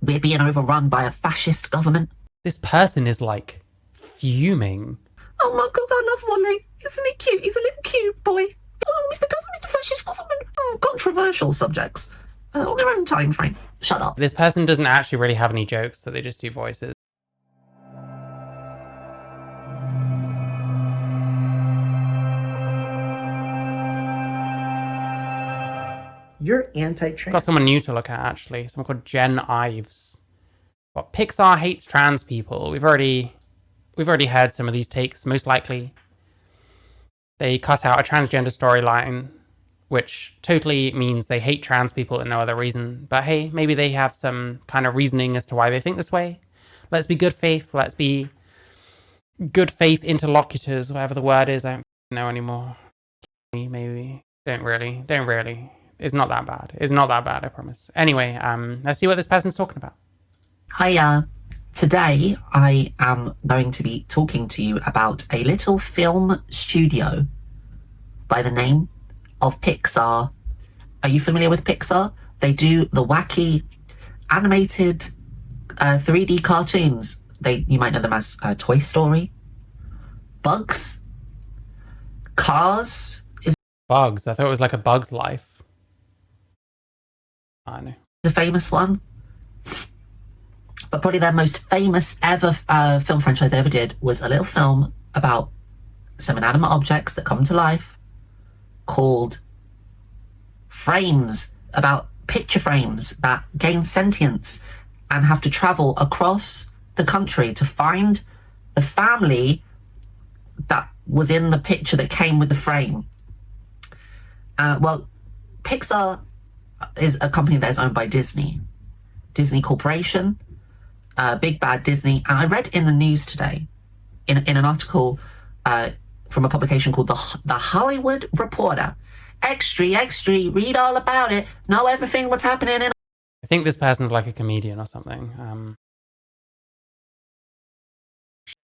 we're being overrun by a fascist government. This person is like fuming. Oh my god, I love Wally. Isn't he cute? He's a little cute boy. Oh, it's the government, the fascist government. Controversial subjects. On their own time frame. Shut up. This person doesn't actually really have any jokes, so they just do voices. You're anti-trans. Got someone new to look at, actually. Someone called Jen Ives. What, Pixar hates trans people. We've already heard some of these takes, most likely. They cut out a transgender storyline, which totally means they hate trans people and no other reason. But hey, maybe they have some kind of reasoning as to why they think this way. Let's be good faith. Let's be good faith interlocutors, whatever the word is. I don't know anymore. Maybe. Don't really. It's not that bad. It's not that bad, I promise. Anyway, let's see what this person's talking about. Hiya. Today, I am going to be talking to you about a little film studio by the name of Pixar. Are you familiar with Pixar? They do the wacky animated 3D cartoons. You might know them as Toy Story, Bugs, Cars. Bugs? I thought it was like a Bug's Life. I know. A famous one. But probably their most famous ever film franchise they ever did was a little film about some inanimate objects that come to life called Frames, about picture frames that gain sentience and have to travel across the country to find the family that was in the picture that came with the frame. Well, Pixar is a company that is owned by Disney Corporation, Big Bad Disney. And I read in the news today, in an article from a publication called The Hollywood Reporter. Extra, read all about it, know everything what's happening in... I think this person's like a comedian or something.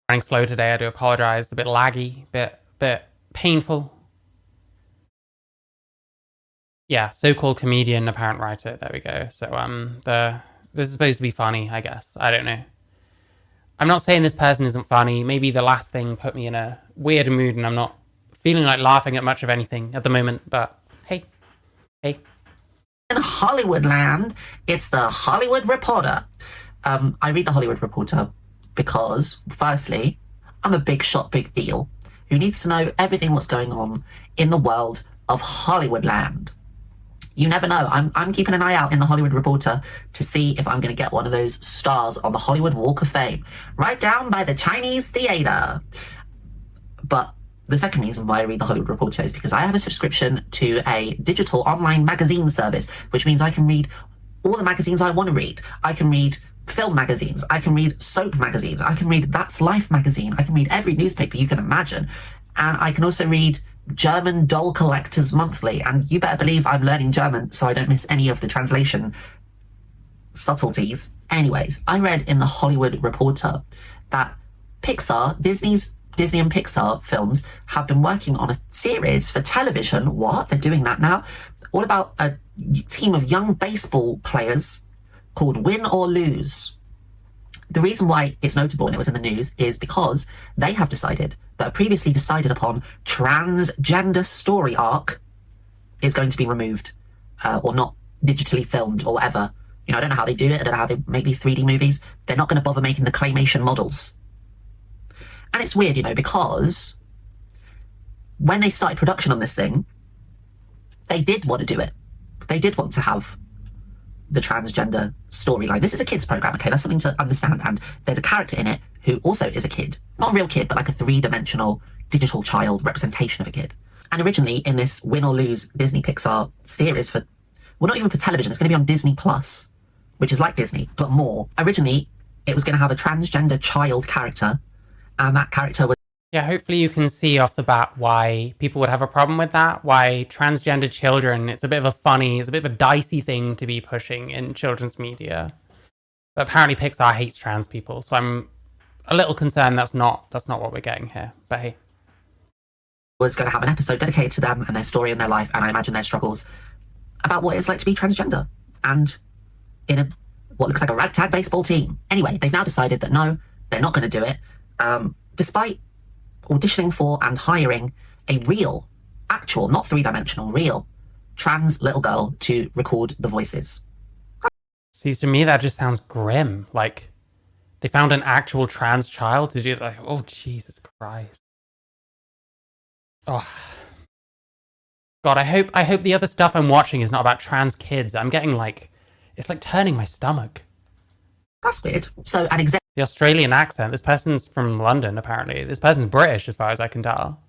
Running slow today, I do apologize. A bit laggy, bit painful. Yeah, so-called comedian, apparent writer. There we go. So this is supposed to be funny, I guess. I don't know. I'm not saying this person isn't funny. Maybe the last thing put me in a weird mood and I'm not feeling like laughing at much of anything at the moment, but hey. In Hollywood land, it's the Hollywood Reporter. I read the Hollywood Reporter because, firstly, I'm a big shot, big deal who needs to know everything what's going on in the world of Hollywood land. You never know. I'm keeping an eye out in the Hollywood Reporter to see if I'm going to get one of those stars on the Hollywood Walk of Fame, right down by the Chinese theater. But the second reason why I read the Hollywood Reporter is because I have a subscription to a digital online magazine service, which means I can read all the magazines I want to read. I can read film magazines. I can read soap magazines. I can read That's Life magazine. I can read every newspaper you can imagine. And I can also read German Doll Collectors Monthly, and you better believe I'm learning German so I don't miss any of the translation subtleties. Anyways, I read in the Hollywood Reporter that Disney and Pixar films have been working on a series for television. What? They're doing that now? All about a team of young baseball players called Win or Lose. The reason why it's notable and it was in the news is because they have decided that a previously decided upon transgender story arc is going to be removed or not digitally filmed or whatever. You know, I don't know how they do it. I don't know how they make these 3D movies. They're not going to bother making the claymation models. And it's weird, you know, because when they started production on this thing, they did want to do it. They did want to have the transgender storyline. This is a kids program, okay? That's something to understand. And there's a character in it who also is a kid. Not a real kid, but like a three-dimensional digital child representation of a kid. And originally in this Win or Lose Disney Pixar series not even for television, it's going to be on Disney Plus, which is like Disney, but more. Originally, it was going to have a transgender child character, and that character was... Yeah, hopefully you can see off the bat why people would have a problem with that, why transgender children, it's a bit of a dicey thing to be pushing in children's media. But apparently Pixar hates trans people, so I'm a little concerned that's not what we're getting here. But hey. Was going to have an episode dedicated to them and their story and their life, and I imagine their struggles about what it's like to be transgender. And in a what looks like a ragtag baseball team. Anyway, they've now decided that no, they're not going to do it, despite auditioning for and hiring a real, actual, not three-dimensional, real trans little girl to record the voices. See, to me, that just sounds grim. Like, they found an actual trans child to do that. Like, oh, Jesus Christ. Oh. God, I hope the other stuff I'm watching is not about trans kids. I'm getting like, it's like turning my stomach. That's weird. So an the Australian accent, this person's from London, apparently. This person's British, as far as I can tell.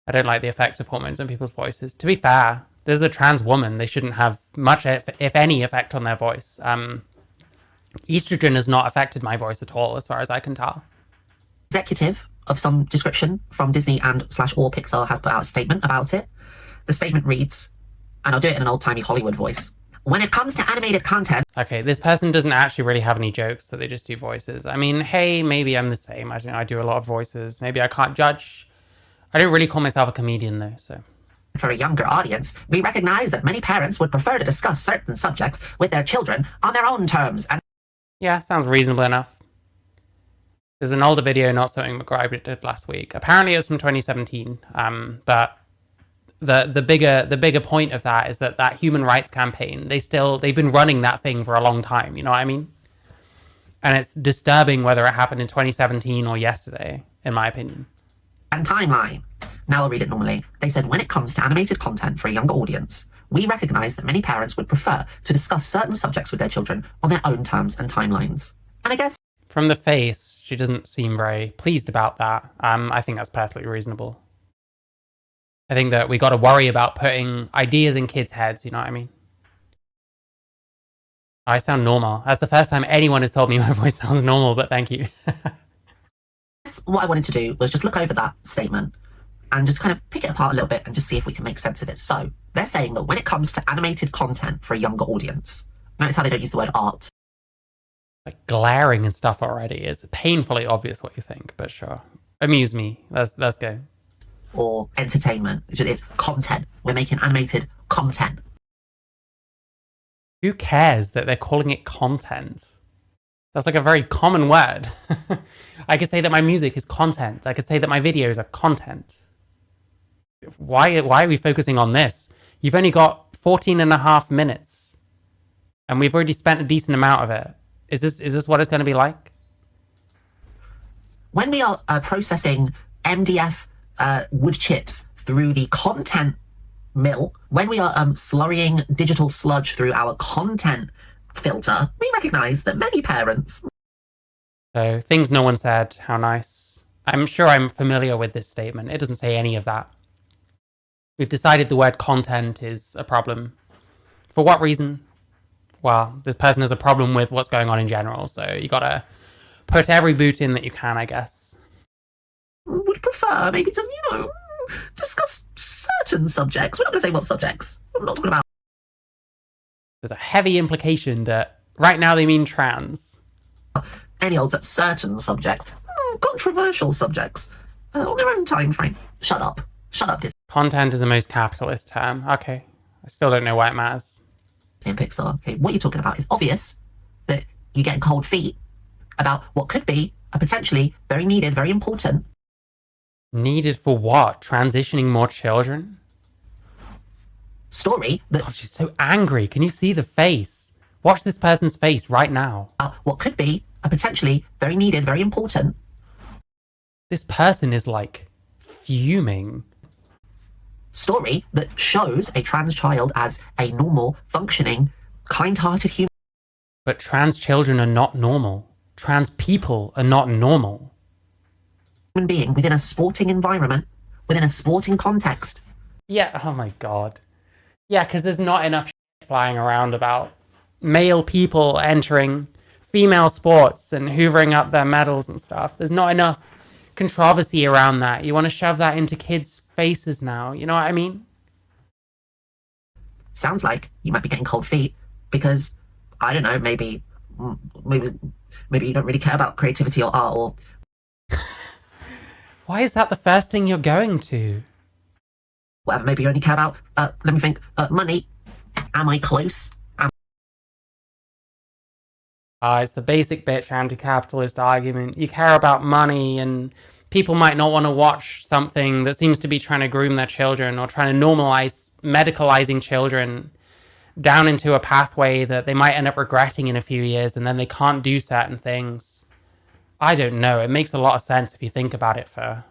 I don't like the effect of hormones on people's voices. To be fair, this is a trans woman. They shouldn't have much, if any, effect on their voice. Estrogen has not affected my voice at all, as far as I can tell. Executive of some description from Disney and/or Pixar has put out a statement about it. The statement reads, and I'll do it in an old-timey Hollywood voice. When it comes to animated content... Okay, this person doesn't actually really have any jokes, so they just do voices. I mean, hey, maybe I'm the same. I do a lot of voices. Maybe I can't judge. I don't really call myself a comedian, though, so... For a younger audience, we recognize that many parents would prefer to discuss certain subjects with their children on their own terms, and... Yeah, sounds reasonable enough. There's an older video, not something McGribe did last week. Apparently it was from 2017, but the bigger point of that is that human rights campaign, they've been running that thing for a long time, you know what I mean? And it's disturbing whether it happened in 2017 or yesterday, in my opinion. And timeline. Now I'll read it normally. They said, when it comes to animated content for a younger audience, we recognize that many parents would prefer to discuss certain subjects with their children on their own terms and timelines. And I guess... From the face, she doesn't seem very pleased about that. I think that's perfectly reasonable. I think that we got to worry about putting ideas in kids' heads, you know what I mean? I sound normal. That's the first time anyone has told me my voice sounds normal, but thank you. What I wanted to do was just look over that statement and just kind of pick it apart a little bit and just see if we can make sense of it. So, they're saying that when it comes to animated content for a younger audience, notice how they don't use the word art. Like glaring and stuff already. It's painfully obvious what you think, but sure. Amuse me. Let's go. Or entertainment. It's content. We're making animated content. Who cares that they're calling it content? That's like a very common word. I could say that my music is content. I could say that my videos are content. Why are we focusing on this? You've only got 14 and a half minutes. And we've already spent a decent amount of it. Is this what it's going to be like? When we are processing MDF wood chips through the content mill, when we are slurrying digital sludge through our content filter, we recognize that many parents... So, things no one said, how nice. I'm sure I'm familiar with this statement. It doesn't say any of that. We've decided the word content is a problem. For what reason? Well, this person has a problem with what's going on in general, so you gotta put every boot in that you can, I guess. Would prefer maybe to, discuss certain subjects. We're not gonna say what subjects. I'm not talking about... There's a heavy implication that right now they mean trans. Any old certain subjects. Controversial subjects. On their own time frame. Shut up. Shut up, Disney. Content is the most capitalist term. Okay. I still don't know why it matters. In Pixar, okay, what you're talking about is obvious that you're getting cold feet about what could be a potentially very needed, very important... Needed for what? Transitioning more children? Story that... God, she's so angry. Can you see the face? Watch this person's face right now. What could be a potentially very needed, very important... This person is like fuming. Story that shows a trans child as a normal, functioning, kind-hearted human... But trans children are not normal. Trans people are not normal. ...human being within a sporting environment, within a sporting context. Yeah, oh my god. Yeah, because there's not enough shit flying around about male people entering female sports and hoovering up their medals and stuff. There's not enough controversy around that. You want to shove that into kids' faces now, you know what I mean? Sounds like you might be getting cold feet because, I don't know, maybe you don't really care about creativity or art or... Why is that the first thing you're going to? Whatever, maybe you only care about, let me think, money. Am I close? It's the basic bitch anti-capitalist argument. You care about money, and people might not want to watch something that seems to be trying to groom their children or trying to normalize medicalizing children down into a pathway that they might end up regretting in a few years, and then they can't do certain things. I don't know. It makes a lot of sense if you think about it for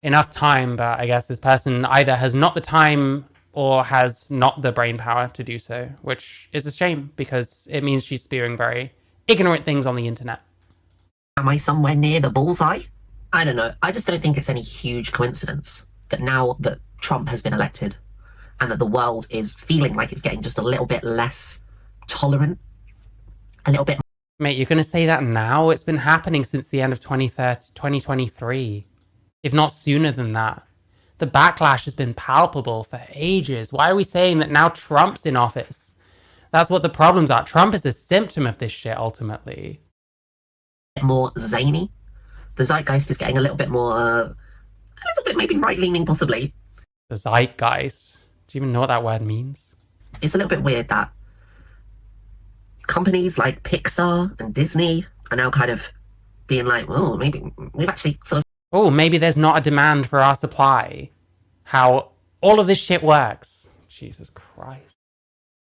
enough time, but I guess this person either has not the time or has not the brain power to do so, which is a shame because it means she's spewing very ignorant things on the internet. Am I somewhere near the bullseye? I don't know. I just don't think it's any huge coincidence that now that Trump has been elected and that the world is feeling like it's getting just a little bit less tolerant, a little bit. Mate, you're going to say that now? It's been happening since the end of 2023, if not sooner than that. The backlash has been palpable for ages. Why are we saying that now Trump's in office? That's what the problems are. Trump is a symptom of this shit, ultimately. More zany. The zeitgeist is getting a little bit more, a little bit maybe right-leaning, possibly. The zeitgeist. Do you even know what that word means? It's a little bit weird that companies like Pixar and Disney are now kind of being like, oh, maybe we've actually sort of... Oh, maybe there's not a demand for our supply. How all of this shit works. Jesus Christ.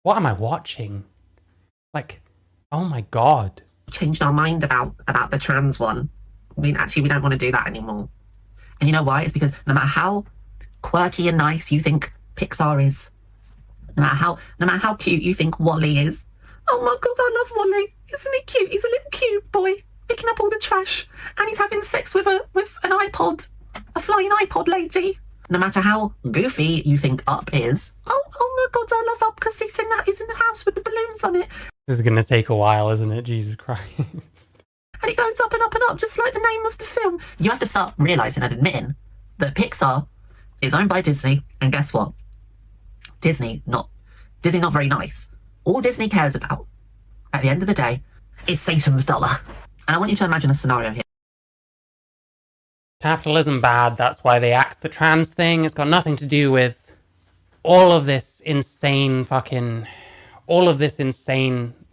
What am I watching? Like, oh my God. Changed our mind about the trans one. We don't want to do that anymore. And you know why? It's because no matter how quirky and nice you think Pixar is, no matter how cute you think Wall-E is, oh my God, I love Wall-E. Isn't he cute? He's a little cute boy picking up all the trash, and he's having sex with an iPod, a flying iPod lady. No matter how goofy you think Up is, oh my God, I love Up because he's in the house with the balloons on it. This is gonna take a while, isn't it? Jesus Christ. And it goes up and up and up, just like the name of the film. You have to start realising and admitting that Pixar is owned by Disney, and guess what? Disney not very nice. All Disney cares about, at the end of the day, is Satan's dollar. And I want you to imagine a scenario here. Capitalism bad, that's why they axed the trans thing. It's got nothing to do with all of this insane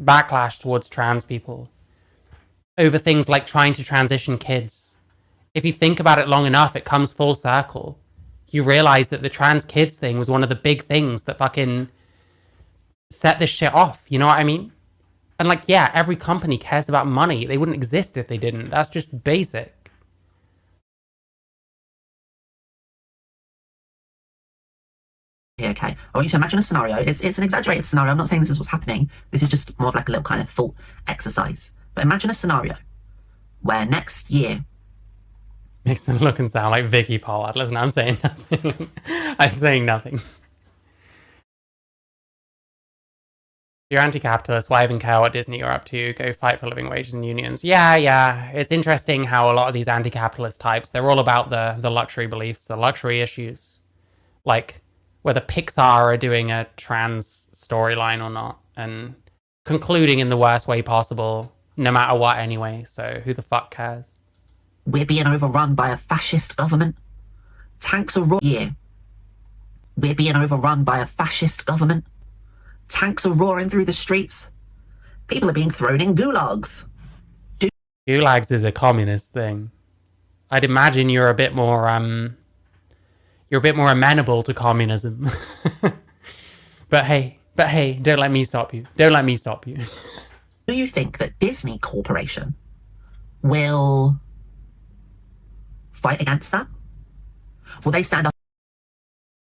backlash towards trans people over things like trying to transition kids. If you think about it long enough, it comes full circle. You realize that the trans kids thing was one of the big things that fucking set this shit off. You know what I mean? And like, yeah, every company cares about money. They wouldn't exist if they didn't. That's just basic. Okay, I want you to imagine a scenario. It's an exaggerated scenario. I'm not saying this is what's happening. This is just more of like a little kind of thought exercise. But imagine a scenario where next year... Makes it look and sound like Vicky Pollard. Listen, I'm saying nothing. I'm saying nothing. You're anti-capitalist. Why even care what Disney are up to? Go fight for living wages and unions. Yeah. It's interesting how a lot of these anti-capitalist types, they're all about the luxury beliefs, the luxury issues. Like whether Pixar are doing a trans storyline or not, and concluding in the worst way possible, no matter what anyway. So who the fuck cares? We're being overrun by a fascist government. Tanks are roaring. We're being overrun by a fascist government. Tanks are roaring through the streets. People are being thrown in gulags. Gulags is a communist thing. I'd imagine you're a bit more amenable to communism. But hey, don't let me stop you. Don't let me stop you. Do you think that Disney Corporation will fight against that? Will they stand up?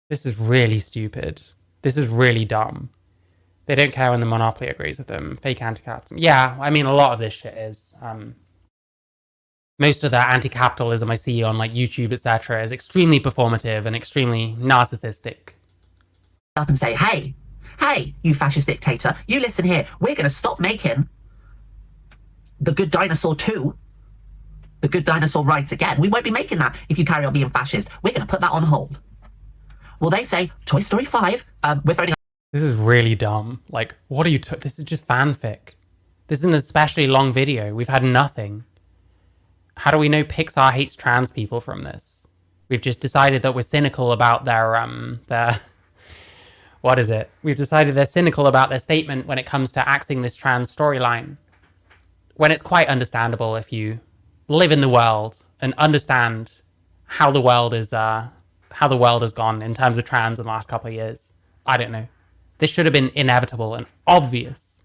This is really stupid. This is really dumb. They don't care when the monopoly agrees with them. Fake anti-capitalism. Yeah, I mean, a lot of this shit is. Most of the anti-capitalism I see on like YouTube, etc., is extremely performative and extremely narcissistic. Up and say, hey, you fascist dictator, you listen here. We're going to stop making The Good Dinosaur 2. The Good Dinosaur rides again. We won't be making that if you carry on being fascist. We're going to put that on hold. Will they say, Toy Story 5, we're throwing... This is really dumb. Like, what are you... This is just fanfic. This is an especially long video. We've had nothing. How do we know Pixar hates trans people from this? We've just decided that we're cynical about their what is it? We've decided they're cynical about their statement when it comes to axing this trans storyline. When it's quite understandable if you live in the world and understand how the world has gone in terms of trans in the last couple of years. I don't know. This should have been inevitable and obvious.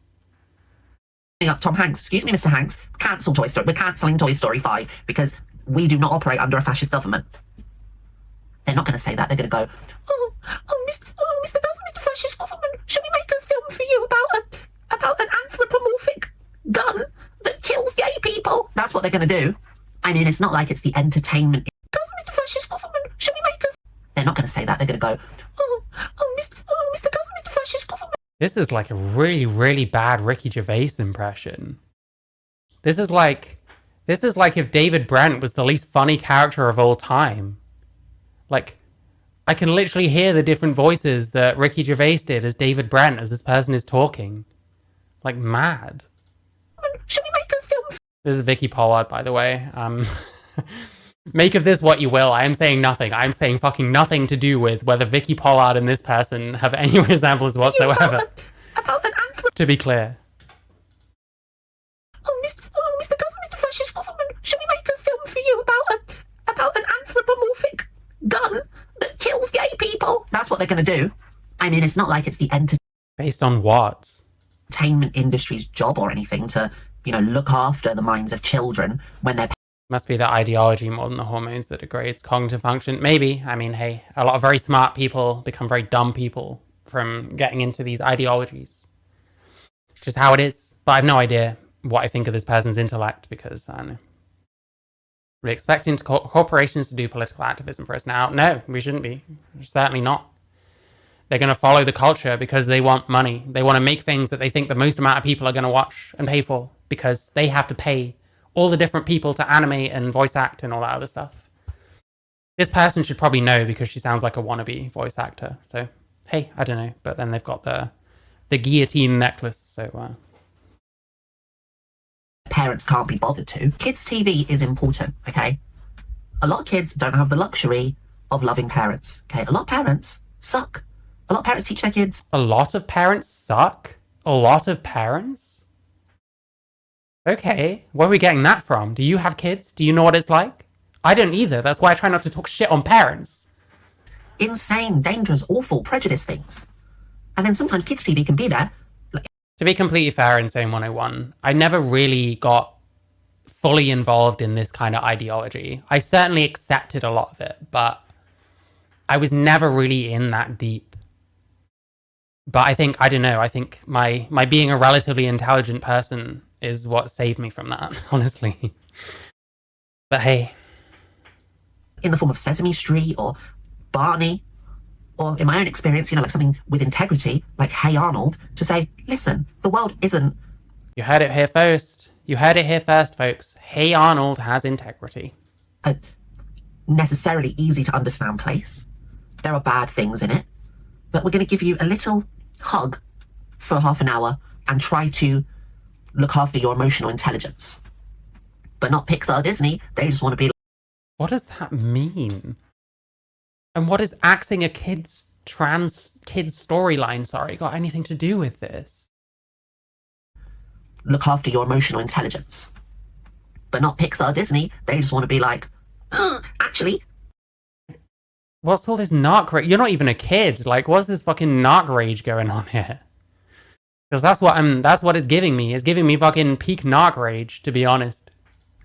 Up Tom Hanks, excuse me, Mr. Hanks, cancel Toy Story. We're cancelling Toy Story 5 because we do not operate under a fascist government. They're not going to say that. They're going to go, Mr. Government, the fascist government, should we make a film for you about an anthropomorphic gun that kills gay people? That's what they're going to do. I mean, it's not like it's the entertainment. Government, the fascist government, should we make a... They're not going to say that. They're going to go, Mr. Government, the fascist government. This is like a really, really bad Ricky Gervais impression. This is like if David Brent was the least funny character of all time. Like, I can literally hear the different voices that Ricky Gervais did as David Brent as this person is talking. Like, mad. Should we make a film? This is Vicky Pollard, by the way. Make of this what you will. I am saying nothing. I'm saying fucking nothing to do with whether Vicky Pollard and this person have any resemblance whatsoever. About an to be clear. Mr. Government, the fascist government, should we make a film for you about an anthropomorphic gun that kills gay people? That's what they're going to do. I mean, it's not like it's the Based on what? Entertainment industry's job or anything to, look after the minds of children when they're... Must be the ideology more than the hormones that degrades cognitive function. Maybe. I mean, hey, a lot of very smart people become very dumb people from getting into these ideologies. It's just how it is. But I have no idea what I think of this person's intellect because, I don't know. We're expecting corporations to do political activism for us now. No, we shouldn't be. Certainly not. They're going to follow the culture because they want money. They want to make things that they think the most amount of people are going to watch and pay for because they have to pay all the different people to animate and voice act and all that other stuff. This person should probably know because she sounds like a wannabe voice actor. So, hey, I don't know. But then they've got the guillotine necklace, so... Parents can't be bothered to. Kids' TV is important, okay? A lot of kids don't have the luxury of loving parents, okay? A lot of parents suck. A lot of parents teach their kids... A lot of parents suck? A lot of parents? Okay, where are we getting that from? Do you have kids? Do you know what it's like? I don't either. That's why I try not to talk shit on parents. Insane, dangerous, awful, prejudiced things. And then sometimes kids' TV can be there. To be completely fair in saying 101, I never really got fully involved in this kind of ideology. I certainly accepted a lot of it, but I was never really in that deep. But I think my being a relatively intelligent person is what saved me from that, honestly. But hey. In the form of Sesame Street or Barney, or in my own experience, like something with integrity, like Hey Arnold, to say, listen, the world isn't... You heard it here first. You heard it here first, folks. Hey Arnold has integrity. A necessarily easy to understand place. There are bad things in it, but we're going to give you a little hug for half an hour and try to look after your emotional intelligence. But not Pixar, Disney. They just want to be... What does that mean? And what is axing a trans kid's storyline, got anything to do with this? Look after your emotional intelligence. But not Pixar, Disney. They just want to be like, actually... What's all this narc rage? You're not even a kid. Like, what's this fucking narc rage going on here? Because that's what it's giving me. It's giving me fucking peak narc rage, to be honest.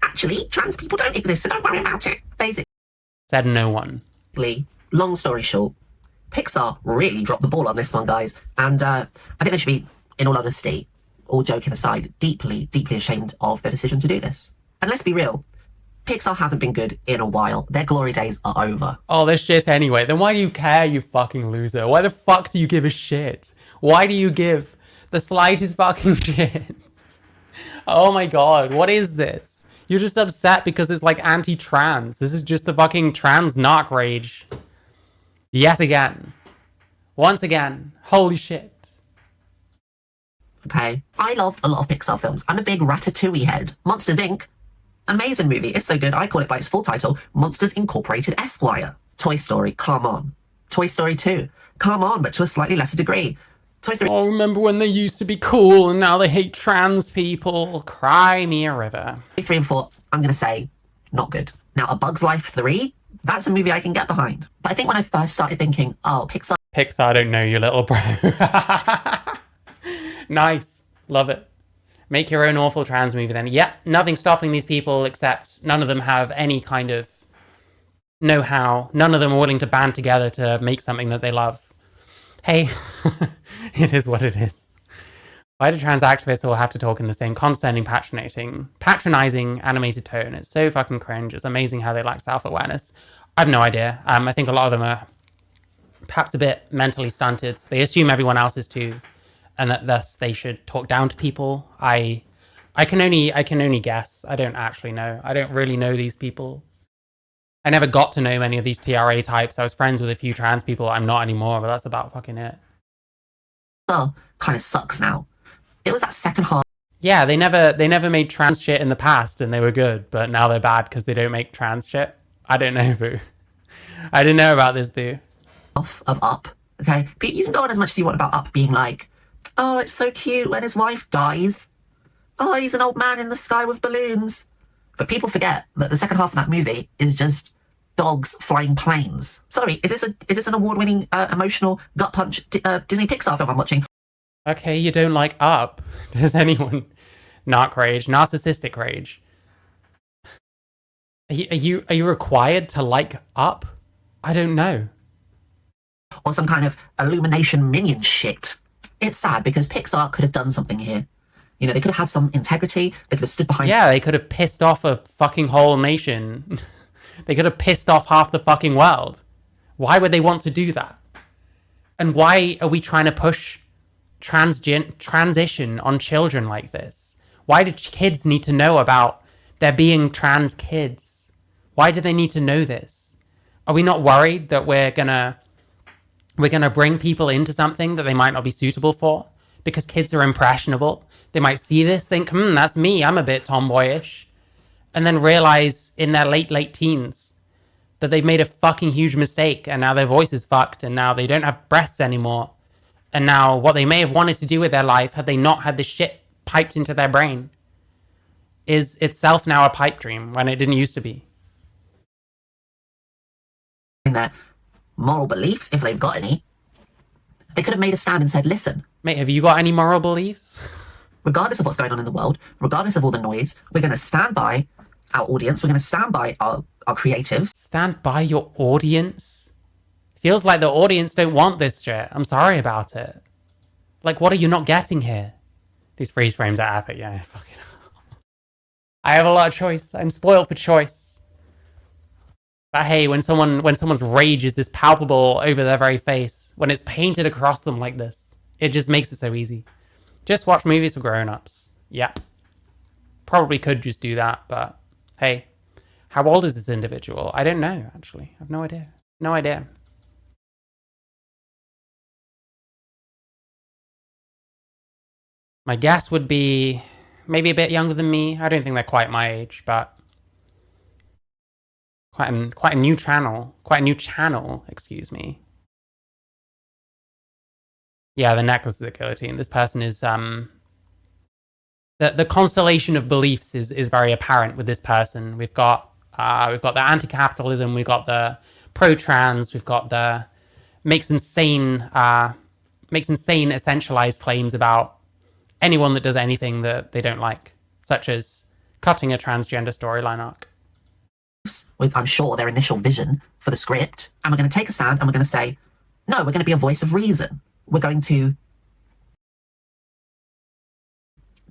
Actually, trans people don't exist, so don't worry about it. Basically. Said no one. Long story short, Pixar really dropped the ball on this one, guys. And I think they should be, in all honesty, all joking aside, deeply, deeply ashamed of their decision to do this. And let's be real, Pixar hasn't been good in a while. Their glory days are over. Oh, this shit anyway. Then why do you care, you fucking loser? Why the fuck do you give a shit? Why do you give the slightest fucking shit? Oh my god, what is this? You're just upset because it's like anti-trans. This is just the fucking trans narc rage. Yet again. Once again. Holy shit. Okay. I love a lot of Pixar films. I'm a big Ratatouille head. Monsters, Inc. Amazing movie. It's so good. I call it by its full title, Monsters Incorporated Esquire. Toy Story. Come on. Toy Story 2. come on, but to a slightly lesser degree. Toy Story Oh, remember when they used to be cool and now they hate trans people? Cry me a river. 3 and 4, I'm going to say, not good. Now, A Bug's Life 3, that's a movie I can get behind. But I think when I first started thinking, oh, Pixar don't know you, little bro. Nice. Love it. Make your own awful trans movie then. Yeah, nothing stopping these people except none of them have any kind of know-how. None of them are willing to band together to make something that they love. Hey, it is what it is. Why do trans activists all have to talk in the same condescending, patronizing animated tone? It's so fucking cringe. It's amazing how they lack self-awareness. I have no idea. I think a lot of them are perhaps a bit mentally stunted. They assume everyone else is too, and that thus they should talk down to people. I can only guess. I don't actually know. I don't really know these people. I never got to know many of these TRA types. I was friends with a few trans people. I'm not anymore, but that's about fucking it. kind of sucks now. It was that second half Yeah, they never made trans shit in the past and they were good, but now they're bad because they don't make trans shit. I don't know, boo. I didn't know about this, boo. of Up, okay? But you can go on as much as you want about Up being like, oh, it's so cute when his wife dies. Oh, he's an old man in the sky with balloons. But people forget that the second half of that movie is just dogs flying planes. Sorry, is this an award-winning, emotional gut punch Disney Pixar film I'm watching? Okay, you don't like Up. Does anyone? Narcissistic rage. Are you required to like Up? I don't know. Or some kind of Illumination minion shit. It's sad because Pixar could have done something here. You know, they could have had some integrity. They could have stood behind. Yeah, they could have pissed off a fucking whole nation. They could have pissed off half the fucking world. Why would they want to do that? And why are we trying to push transition on children like this? Why do kids need to know about there being trans kids? Why do they need to know this? Are we not worried that we're gonna bring people into something that they might not be suitable for? Because kids are impressionable. They might see this, think, that's me, I'm a bit tomboyish. And then realize in their late teens that they've made a fucking huge mistake and now their voice is fucked and now they don't have breasts anymore. And now what they may have wanted to do with their life, had they not had this shit piped into their brain, is itself now a pipe dream when it didn't used to be. In their moral beliefs, if they've got any, they could have made a stand and said, listen, Mate, have you got any moral beliefs? regardless of what's going on in the world, regardless of all the noise, we're going to stand by our audience, we're going to stand by our creatives. Stand by your audience? Feels like the audience don't want this shit. I'm sorry about it. Like, what are you not getting here? These freeze frames are epic, yeah, fucking hell. I have a lot of choice. I'm spoiled for choice. But hey, when someone's rage is this palpable over their very face, when it's painted across them like this, it just makes it so easy. Just watch movies for grown-ups. Yep. Probably could just do that, but hey, how old is this individual? I don't know, actually. I have no idea. No idea. My guess would be maybe a bit younger than me. I don't think they're quite my age, but quite a new channel. Quite a new channel, excuse me. Yeah, the necklace is a guillotine. This person is the constellation of beliefs is very apparent with this person. We've got the anti-capitalism, we've got the pro-trans, we've got the makes insane essentialized claims about anyone that does anything that they don't like, such as cutting a transgender storyline arc. With, I'm sure, their initial vision for the script, and we're going to take a stand and we're going to say, no, we're going to be a voice of reason. We're going to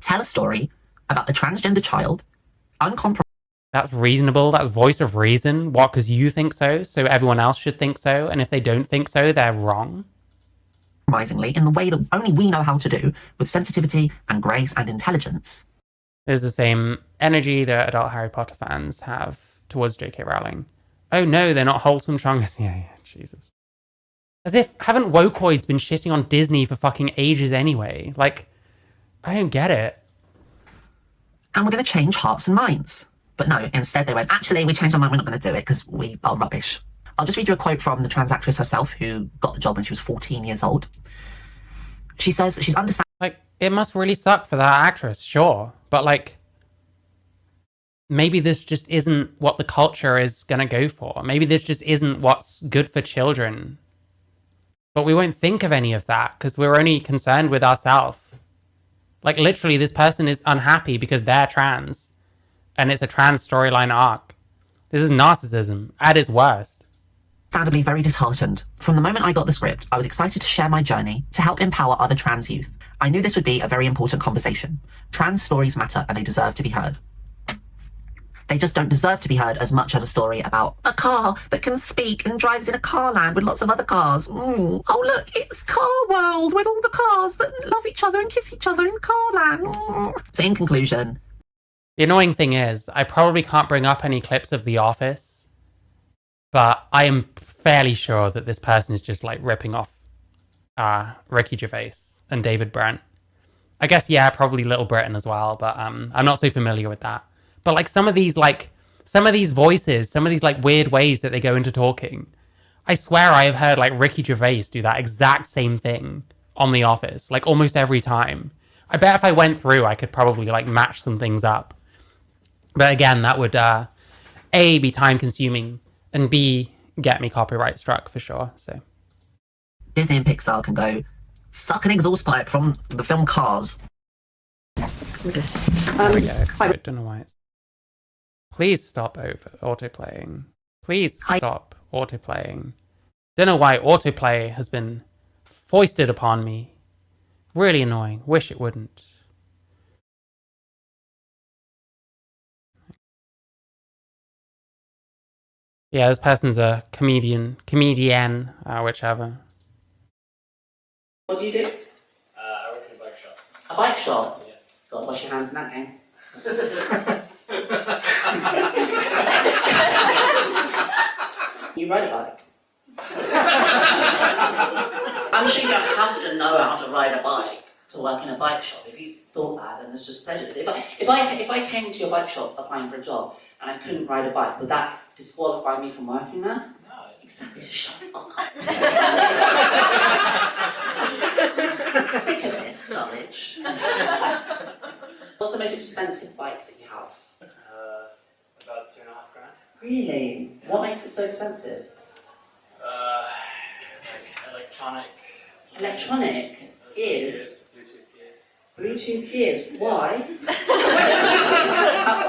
tell a story about the transgender child, uncompromised. That's reasonable. That's voice of reason. What? Because you think so everyone else should think so, and if they don't think so, they're wrong. In the way that only we know how to do, with sensitivity and grace and intelligence. There's the same energy that adult Harry Potter fans have towards J.K. Rowling. Oh no, they're not wholesome trungus. Yeah, Jesus. As if, haven't wokoids been shitting on Disney for fucking ages anyway? Like, I don't get it. And we're going to change hearts and minds. But no, instead they went, actually, we changed our mind, we're not going to do it because we are rubbish. I'll just read you a quote from the trans actress herself, who got the job when she was 14 years old. She says that she's understanding. Like, it must really suck for that actress, sure. But, like, maybe this just isn't what the culture is going to go for. Maybe this just isn't what's good for children. But we won't think of any of that because we're only concerned with ourselves. Like, literally, this person is unhappy because they're trans. And it's a trans storyline arc. This is narcissism at its worst. Understandably very disheartened. From the moment I got the script, I was excited to share my journey to help empower other trans youth. I knew this would be a very important conversation. Trans stories matter and they deserve to be heard. They just don't deserve to be heard as much as a story about a car that can speak and drives in a car land with lots of other cars. Oh, look, it's Car World with all the cars that love each other and kiss each other in car land. So in conclusion... The annoying thing is, I probably can't bring up any clips of The Office, but I am fairly sure that this person is just, like, ripping off Ricky Gervais and David Brent. I guess, yeah, probably Little Britain as well, but I'm not so familiar with that. But, like, some of these voices, some of these, like, weird ways that they go into talking, I swear I have heard, like, Ricky Gervais do that exact same thing on The Office, like, almost every time. I bet if I went through, I could probably, like, match some things up. But again, that would, A, be time-consuming, and B, get me copyright struck for sure, so. Disney and Pixar can go suck an exhaust pipe from the film Cars. Okay. There we go. I don't know why it's... Please stop autoplaying. Please stop autoplaying. Don't know why autoplay has been foisted upon me. Really annoying. Wish it wouldn't. Yeah, this person's a comedian, whichever. What do you do? I work in a bike shop. A bike shop? Yeah. Gotta wash your hands in that game. You ride a bike? I'm sure you don't have to know how to ride a bike to work in a bike shop. If you thought that, then there's just prejudice. If I came to your bike shop applying for a job and I couldn't ride a bike, would that disqualify me from working there? No. Exactly, so shut up. Sick of it, knowledge. What's the most expensive bike that you have? About $2.5 grand. Really? What makes it so expensive? Like electronic. Electronic gears? Bluetooth gears. Bluetooth gears? Why?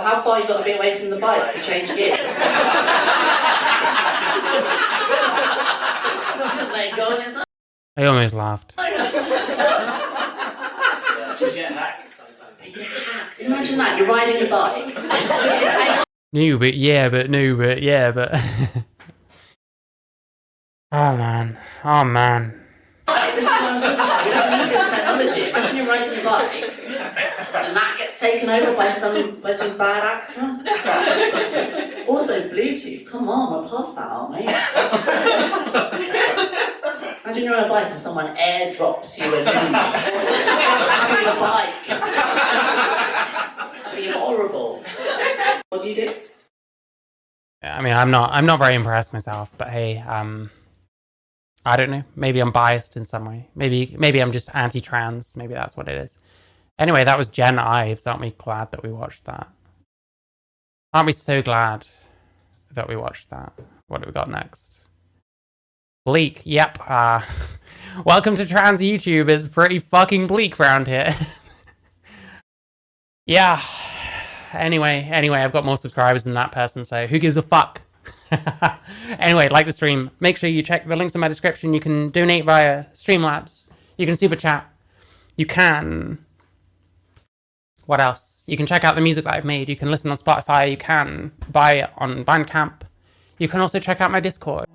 how far you got to be away from the bike to change gears? Just let it go and it's up. I almost laughed. You get hacked sometimes. You get hacked. Imagine that, you're riding a bike. No, but yeah, but no, but yeah, but... Oh, man. Oh, man. This is what I'm talking about. You don't need this technology. Imagine you're riding your bike and that gets taken over by some bad actor. Also, Bluetooth. Come on, we're past that, aren't we? Imagine you're on a bike and someone airdrops you a link to your bike. That'd be horrible. What do you do? Yeah, I mean, I'm not very impressed myself, but hey, I don't know. Maybe I'm biased in some way. Maybe I'm just anti-trans. Maybe that's what it is. Anyway, that was Gen Ives. Aren't we glad that we watched that? Aren't we so glad that we watched that? What do we got next? Bleak. Yep. Welcome to trans YouTube. It's pretty fucking bleak around here. Yeah. Anyway, I've got more subscribers than that person, so who gives a fuck? Anyway, like the stream. Make sure you check the links in my description. You can donate via Streamlabs. You can super chat. You can... What else? You can check out the music that I've made. You can listen on Spotify. You can buy it on Bandcamp. You can also check out my Discord.